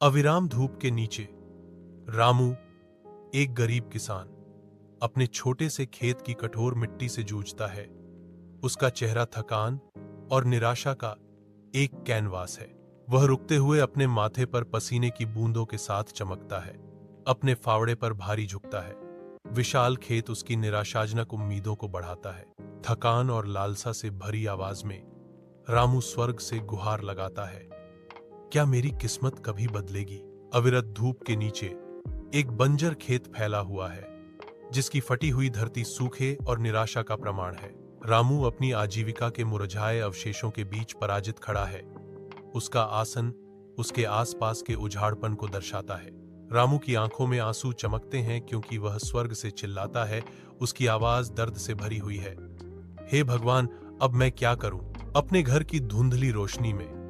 अविराम धूप के नीचे रामू, एक गरीब किसान, अपने छोटे से खेत की कठोर मिट्टी से जूझता है। उसका चेहरा थकान और निराशा का एक कैनवास है। वह रुकते हुए अपने माथे पर पसीने की बूंदों के साथ चमकता है, अपने फावड़े पर भारी झुकता है। विशाल खेत उसकी निराशाजनक उम्मीदों को बढ़ाता है। थकान और लालसा से भरी आवाज में रामू स्वर्ग से गुहार लगाता है, क्या मेरी किस्मत कभी बदलेगी? अविरत धूप के नीचे एक बंजर खेत फैला हुआ है, जिसकी फटी हुई धरती सूखे और निराशा का प्रमाण है। रामू अपनी आजीविका के मुरझाए अवशेषों के बीच पराजित खड़ा है। उसका आसन उसके आसपास के उजाड़पन को दर्शाता है। रामू की आंखों में आंसू चमकते हैं क्योंकि वह स्वर्ग से चिल्लाता है। उसकी आवाज दर्द से भरी हुई है। हे भगवान, अब मैं क्या करूं? अपने घर की धुंधली रोशनी में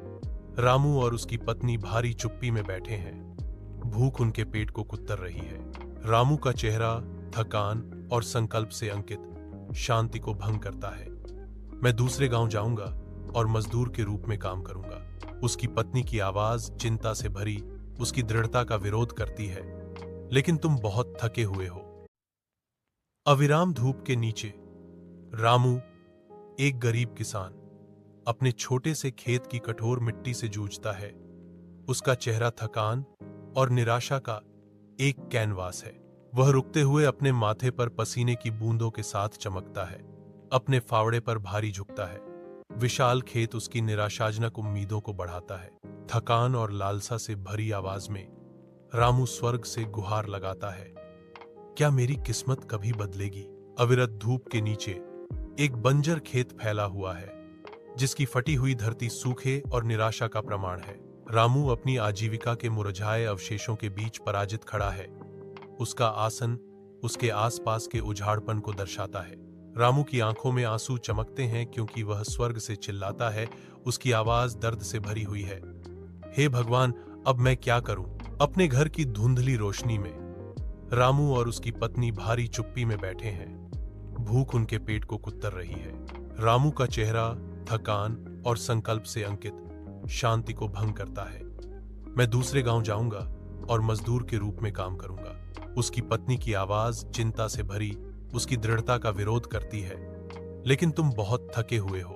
रामू और उसकी पत्नी भारी चुप्पी में बैठे हैं। भूख उनके पेट को कुतर रही है। रामू का चेहरा थकान और संकल्प से अंकित शांति को भंग करता है। मैं दूसरे गांव जाऊंगा और मजदूर के रूप में काम करूंगा। उसकी पत्नी की आवाज चिंता से भरी उसकी दृढ़ता का विरोध करती है। लेकिन तुम बहुत थके हुए हो। अविराम धूप के नीचे रामू, एक गरीब किसान, अपने छोटे से खेत की कठोर मिट्टी से जूझता है। उसका चेहरा थकान और निराशा का एक कैनवास है। वह रुकते हुए अपने माथे पर पसीने की बूंदों के साथ चमकता है, अपने फावड़े पर भारी झुकता है। विशाल खेत उसकी निराशाजनक उम्मीदों को बढ़ाता है। थकान और लालसा से भरी आवाज में रामू स्वर्ग से गुहार लगाता है, क्या मेरी किस्मत कभी बदलेगी? अविरत धूप के नीचे एक बंजर खेत फैला हुआ है, जिसकी फटी हुई धरती सूखे और निराशा का प्रमाण है। रामू अपनी आजीविका के मुरझाए अवशेषों के बीच पराजित खड़ा है। उसका आसन उसके आसपास के उजाड़पन को दर्शाता है। रामू की आंखों में आंसू चमकते हैं क्योंकि वह स्वर्ग से चिल्लाता है। उसकी आवाज दर्द से भरी हुई है। हे भगवान, अब मैं क्या करूं? अपने घर की धुंधली रोशनी में रामू और उसकी पत्नी भारी चुप्पी में बैठे हैं। भूख उनके पेट को कुतर रही है। रामू का चेहरा थकान और संकल्प से अंकित शांति को भंग करता है। मैं दूसरे गांव जाऊंगा और मजदूर के रूप में काम करूंगा। उसकी पत्नी की आवाज चिंता से भरी उसकी दृढ़ता का विरोध करती है। लेकिन तुम बहुत थके हुए हो।